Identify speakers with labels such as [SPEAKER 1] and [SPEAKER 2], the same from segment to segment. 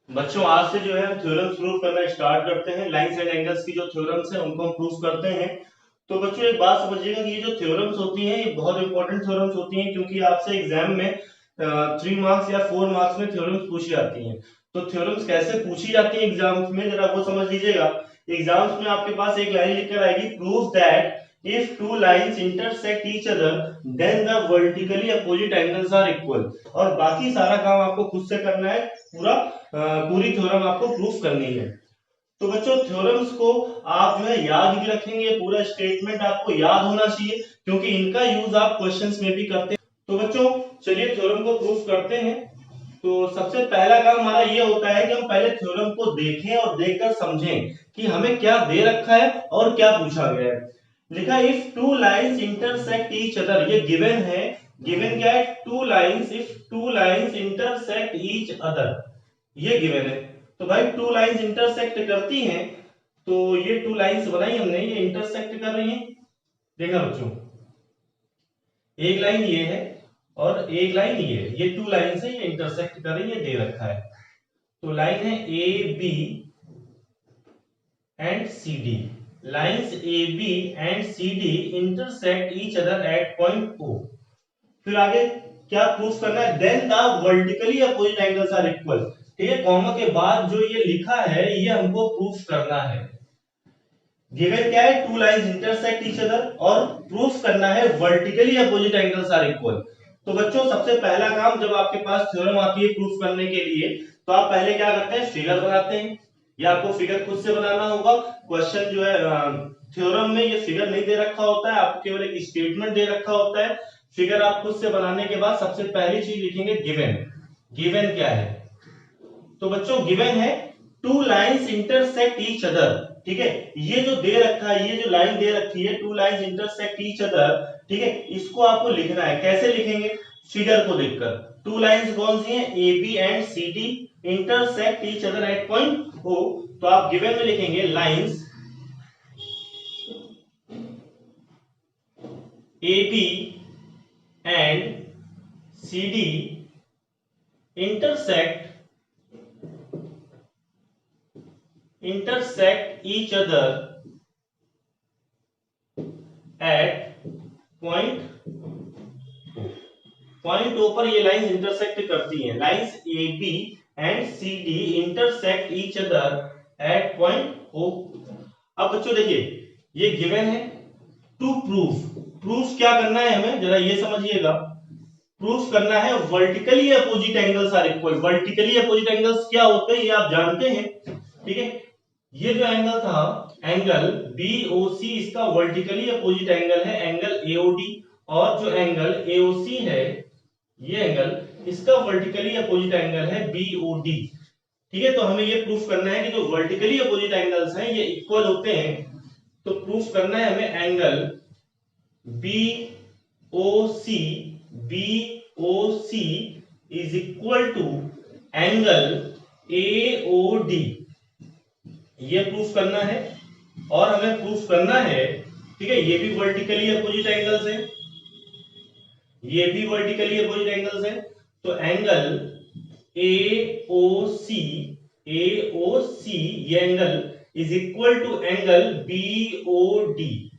[SPEAKER 1] बच्चों आज से जो है हम थ्योरम्स प्रूव करना स्टार्ट करते हैं। लाइंस एंड एंगल्स की जो थ्योरम्स हैं उनको हम प्रूव करते हैं। तो बच्चों एक बात समझिएगा कि ये जो थ्योरम्स होती हैं ये बहुत इंपॉर्टेंट थ्योरम्स होती हैं, क्योंकि आपसे एग्जाम में 3 मार्क्स या 4 मार्क्स में थ्योरम्स पूछी जाती हैं। तो थ्योरम्स कैसे पूछी जाती है एग्जाम्स में, जरा वो समझ लीजिएगा। एग्जाम्स में आपके पास एक लाइन लिखकर आएगी, prove that if two lines intersect each other then the vertically opposite angles are equal। और बाकी सारा काम आपको खुद से करना है। पूरी थ्योरम आपको प्रूफ करनी है। तो बच्चों थ्योरम्स को आप जो है याद भी रखेंगे, पूरा स्टेटमेंट आपको याद होना चाहिए, क्योंकि इनका यूज आप क्वेश्चंस में भी करते हैं। तो बच्चों चलिए थ्योरम को प्रूफ करते हैं। तो सबसे पहला काम हमारा ये होता है कि हम पहले थ्योरम को देखें और देखकर समझें कि हमें क्या दे रखा है और क्या पूछा गया है। लिखा if two lines intersect each other, ये गिवन है। गिवन क्या है? Two lines, if two lines intersect each other, ये गिवन है। तो भाई टू लाइंस इंटरसेक्ट करती हैं, तो ये टू लाइंस बनाई हमने, ये इंटरसेक्ट कर रही हैं। देखना बच्चों, एक लाइन ये है और एक लाइन ये टू लाइन से ये इंटरसेक्ट कर रही है, दे रखा है। तो लाइन है A B and C D. Lines A B and C D intersect each other at point O. फिर आगे क्या प्रूफ करना है? Then the vertically opposite angles are equal. ठीक है, कॉमा के बाद जो ये लिखा है ये हमको प्रूफ करना है। गिवन क्या है? Two lines intersect each other, और प्रूफ करना है vertically opposite angles are equal. तो बच्चों सबसे पहला काम जब आपके पास थ्योरम आती है प्रूफ करने के लिए, तो आप पहले क्या करते हैं? फिगर बनाते हैं। या आपको फिगर खुद से बनाना होगा। क्वेश्चन जो है थ्योरम में ये फिगर नहीं दे रखा होता है, आपको केवल एक स्टेटमेंट दे रखा होता है। फिगर आप खुद से बनाने के बाद सबसे पहली चीज लिखेंगे गिवन। गिवन क्या है? तो बच्चों गिवन है two lines intersect each other. ठीक है, ये जो दे रखा है, ये जो लाइन दे रखी है, two lines intersect each other, ठीक है, इसको आपको लिखना है। कैसे लिखेंगे? फिगर को देखकर। टू लाइंस कौन सी हैं? A B and C D intersect each other at point O. तो आप गिवन में लिखेंगे lines A B and C D intersect each other at point O पर ये लाइंस इंटरसेक्ट करती हैं। Lines A B and C D intersect each other at point O. अब बच्चों देखिए, ये गिवन है। टू प्रूफ, प्रूफ क्या करना है हमें, जरा ये समझिएगा। प्रूफ करना है vertically opposite angles are equal. Vertically opposite angles क्या होते हैं ये आप जानते हैं। ठीक है, ये जो एंगल था, एंगल BOC, इसका वर्टिकली अपोजिट एंगल है एंगल AOD। और जो एंगल AOC है, ये एंगल, इसका वर्टिकली अपोजिट एंगल है BOD। ठीक है, तो हमें ये प्रूफ करना है कि जो वर्टिकली अपोजिट एंगल्स हैं ये इक्वल होते हैं। तो प्रूफ करना है हमें angle BOC, BOC is equal to angle AOD, ये प्रूफ करना है। और हमें प्रूफ करना है, ठीक है, ये भी वर्टिकली अपोजिट एंगल्स हैं, ये भी वर्टिकली अपोजिट एंगल्स हैं। तो एंगल AOC, AOC ये angle is equal to angle BOD।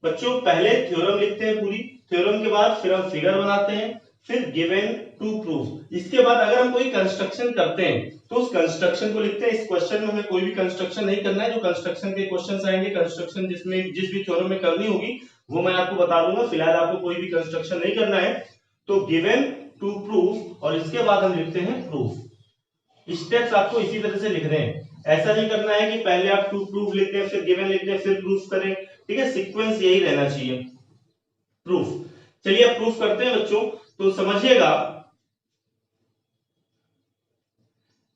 [SPEAKER 1] बच्चों पहले थ्योरम लिखते हैं पूरी, थ्योरम के बाद फिर हम फिगर बनाते हैं, फिर गिवन टू प्रूफ। इसके बाद अगर हम कोई कंस्ट्रक्शन करते हैं तो उस कंस्ट्रक्शन को लिखते हैं। इस क्वेश्चन में हमें कोई भी कंस्ट्रक्शन नहीं करना है। जो कंस्ट्रक्शन के क्वेश्चंस आएंगे, कंस्ट्रक्शन जिसमें जिस भी थ्योरम में करनी होगी वो मैं आपको बता दूंगा। फिलहाल आपको कोई भी कंस्ट्रक्शन नहीं करना है। तो गिवन टू प्रूफ, और इसके बाद हम लिखते हैं प्रूफ। स्टेप्स आपको इसी तरह से लिखने हैं। ऐसा नहीं करना है कि पहले आप टू प्रूफ लिखते हैं, फिर गिवन लिखते हैं, फिर प्रूफ करें। ठीक है, सीक्वेंस यही रहना चाहिए। प्रूफ, चलिए अब प्रूफ करते हैं बच्चों। तो समझिएगा,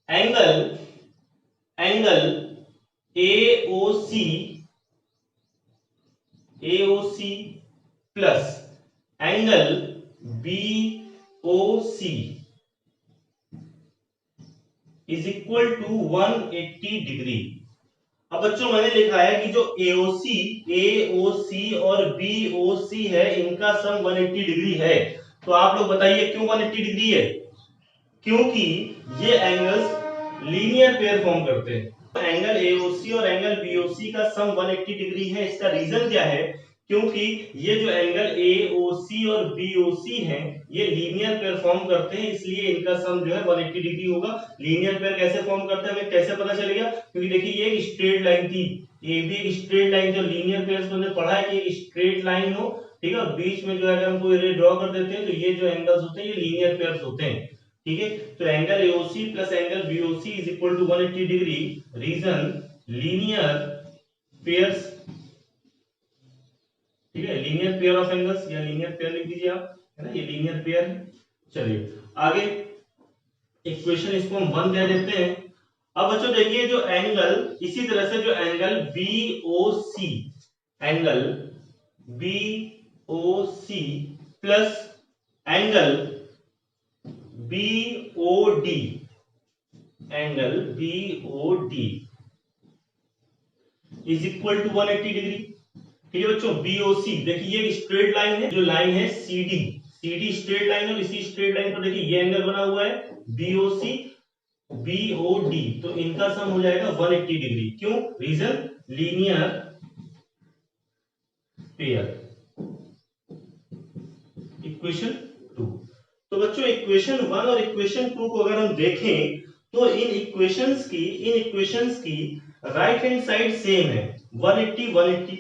[SPEAKER 1] angle angle AOC, AOC plus angle BOC is equal to 180 degree. अब बच्चों मैंने लिखा है कि जो AOC और BOC है इनका सम 180 डिग्री है। तो आप लोग बताइए क्यों 180 डिग्री है? क्योंकि ये एंगल्स लीनियर पेयर फॉर्म करते हैं। एंगल AOC और एंगल BOC का सम 180 डिग्री है। इसका रीजन क्या है? क्योंकि ये जो एंगल AOC और BOC हैं ये लीनियर पेयर फॉर्म करते हैं, इसलिए इनका सम जो है 180 डिग्री होगा। लीनियर पेयर कैसे फॉर्म करते हैं हमें कैसे पता चलेगा? क्योंकि देखिए ये एक स्ट्रेट लाइन थी, ये भी एक स्ट्रेट लाइन, जो लीनियर पेयर्स हमने पढ़ा है कि एक स्ट्रेट लाइन हो, ठीक है, बीच में जो है अगर हम कोई रे ड्रॉ कर देते हैं तो ये जो एंगल्स होते हैं ये लीनियर पेयर्स होते हैं, ठीक है। तो angle AOC plus angle BOC is equal to 180 degree. Reason linear pairs, ठीक है, लीनियर पेयर ऑफ एंगल्स या लीनियर पेयर लिख दीजिए आप, है ना, ये लीनियर पेयर है। चलिए आगे इक्वेशन इसको हम 1 कह देते हैं। अब बच्चों देखिए जो एंगल, इसी तरह से जो angle angle BOC plus angle BOD is equal to 180 degree, ठीक है बच्चों। BOC देखिए ये स्ट्रेट लाइन है, जो लाइन है CD स्ट्रेट लाइन, और इसी स्ट्रेट लाइन पर देखिए ये एंगल बना हुआ है BOC BOD, तो इनका सम हो जाएगा 180 डिग्री। क्यों? Reason linear pair. इक्वेशन 2। तो बच्चों इक्वेशन 1 और इक्वेशन 2 को अगर हम देखें तो इन इक्वेशंस की राइट हैंड साइड सेम है, 180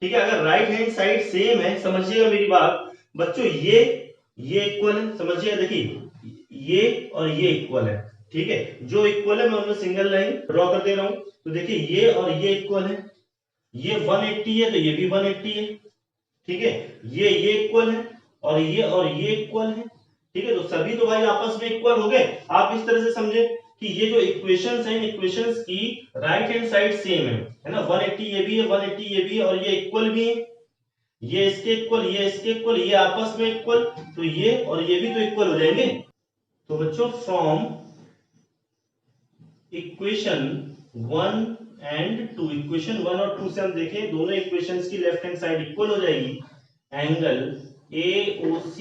[SPEAKER 1] ठीक है। अगर राइट हैंड साइड सेम है, समझिएगा मेरी बात बच्चों, ये इक्वल है, समझिएगा, देखिए ये और ये इक्वल है, ठीक है। जो इक्वल है मैं उनमें सिंगल लाइन ड्रॉ कर दे रहा हूं, तो देखिए ये और ये इक्वल है, ये 180 है तो ये भी 180 है, ठीक है। ये इक्वल है और ये इक्वल है, ठीक है। तो सभी तो भाई आपस में इक्वल हो गए। आप इस तरह से समझे कि ये जो इक्वेशंस हैं, इन इक्वेशंस की राइट हैंड साइड सेम है ना, 180 ये भी है, 180 ये भी है, और ये इक्वल भी है, ये इसके इक्वल, ये इसके इक्वल, ये आपस में इक्वल, तो ये और ये भी तो इक्वल हो जाएंगे। तो बच्चों फ्रॉम इक्वेशन 1 एंड 2, इक्वेशन 1 और 2 से हम देखें दोनों इक्वेशंस की लेफ्ट हैंड साइड इक्वल हो जाएगी। Angle AOC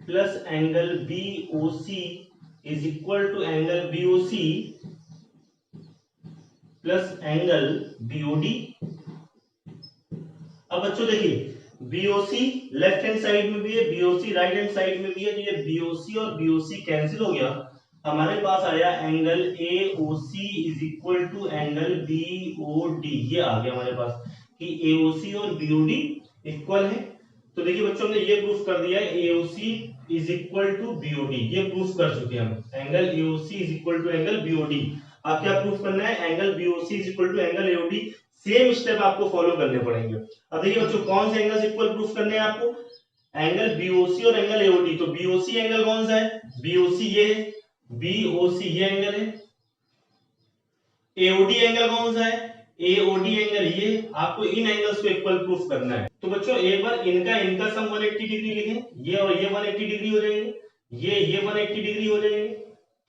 [SPEAKER 1] plus angle BOC is equal to angle BOC plus angle BOD। अब बच्चों देखिए BOC लेफ्ट हैंड साइड में भी है, BOC राइट हैंड साइड में भी है, तो ये BOC और BOC कैंसिल हो गया, हमारे पास आया angle AOC is equal to angle BOD। ये आ गया हमारे पास कि AOC और BOD इक्वल है। तो देखिए बच्चों हमने ये प्रूफ कर दिया है AOC is equal to BOD, ये प्रूफ कर चुके हैं हम, angle AOC is equal to angle BOD। आप क्या प्रूफ करना है? Angle BOC is equal to angle AOD। Same step आपको फॉलो करने पड़ेंगे। अब देखिए बच्चों कौन से एंगल्स इक्वल प्रूफ करने हैं आपको? एंगल BOC और एंगल AOD। तो BOC एंगल कौन सा है? BOC ये है, BOC ये एंगल है। AOD एंगल कौन सा है? AOD एंगल ये। आपको इन एंगल्स को इक्वल प्रूफ करना है। तो बच्चों एक बार इनका सम 180 डिग्री लिखें, ये और ये 180 डिग्री हो जाएंगे, ये 180 डिग्री हो जाएंगे,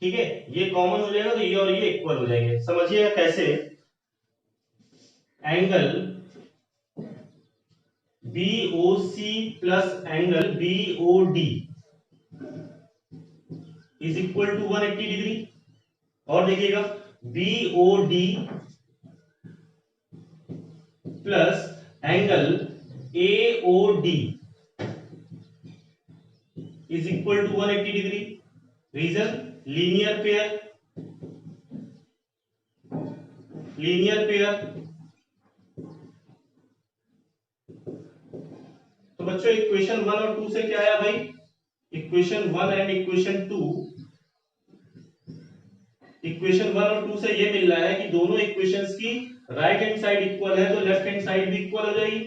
[SPEAKER 1] ठीक है। ये कॉमन हो जाएगा तो ये और ये इक्वल हो जाएंगे। समझिएगा कैसे? Angle BOC plus angle BOD is equal to 180 degree. और देखिएगा BOD plus angle AOD is equal to 180 degree. Reason linear pair, तो बच्चों इक्वेशन 1 और 2 से क्या आया भाई? इक्वेशन 1 एंड इक्वेशन 2, इक्वेशन 1 और 2 से ये मिल रहा है कि दोनों इक्वेशंस की राइट हैंड साइड इक्वल है, तो लेफ्ट हैंड साइड भी इक्वल हो जाएगी।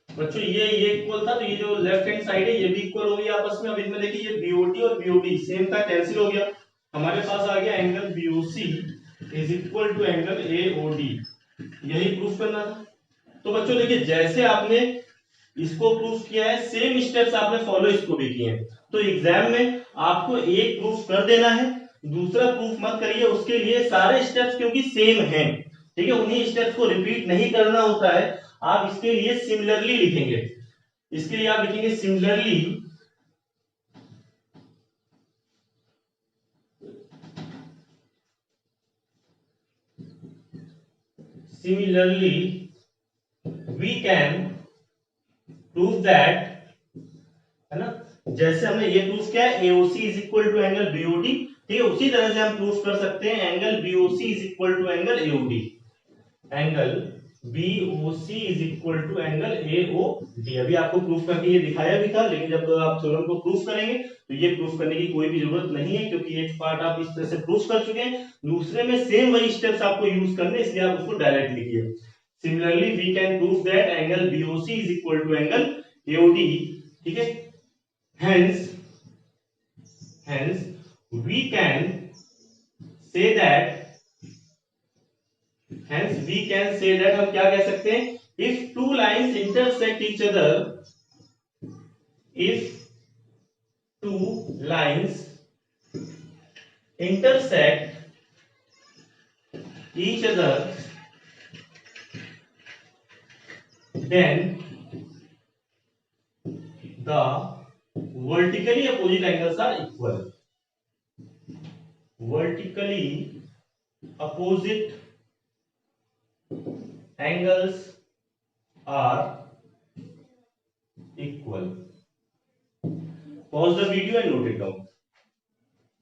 [SPEAKER 1] बच्चों ये इक्वल था, तो ये जो लेफ्ट हैंड साइड है ये भी इक्वल हो गई आपस में। अब इनमें देखिए ये BOD और BOD सेम था, कैंसिल हो गया, हमारे पास आ गया angle BOC is equal to angle AOD। यही प्रूफ करना था। तो बच्चों देखिए जैसे आपने इसको प्रूफ किया है, सेम स्टेप्स आपने फॉलो इसको भी किए हैं। तो एग्जाम में आपको एक प्रूफ कर देना है, दूसरा प्रूफ मत करिए, उसके लिए सारे स्टेप्स क्योंकि सेम हैं, ठीक है, उन्हीं स्टेप्स को रिपीट नहीं करना होता है। आप इसके लिए सिमिलरली लिखेंगे, इसके लिए आप लिखेंगे similarly we can prove that, है ना, जैसे हमने ये प्रूफ किया है AOC is equal to angle BOD, ठीक है, उसी तरह से हम प्रूफ कर सकते हैं angle BOC is equal to angle AOD, angle BOC is equal to angle AOD। अभी आपको प्रूफ करके ये दिखाया भी था, लेकिन जब आप थ्योरम को प्रूफ करेंगे तो ये प्रूफ करने की कोई भी जरूरत नहीं है, क्योंकि एक पार्ट आप इस तरह से प्रूफ कर चुके हैं, दूसरे में सेम वही स्टेप्स आपको यूज करने, इसलिए आप उसको डायरेक्ट लिखिए। Similarly we can prove that angle BOC is equal to angle AOD, ठीक है, hence we can say that, हम क्या कह सकते हैं, if two lines intersect each other, if two lines intersect each other, then the vertically opposite angles are equal, vertically opposite angles are equal. Pause the video and note it down.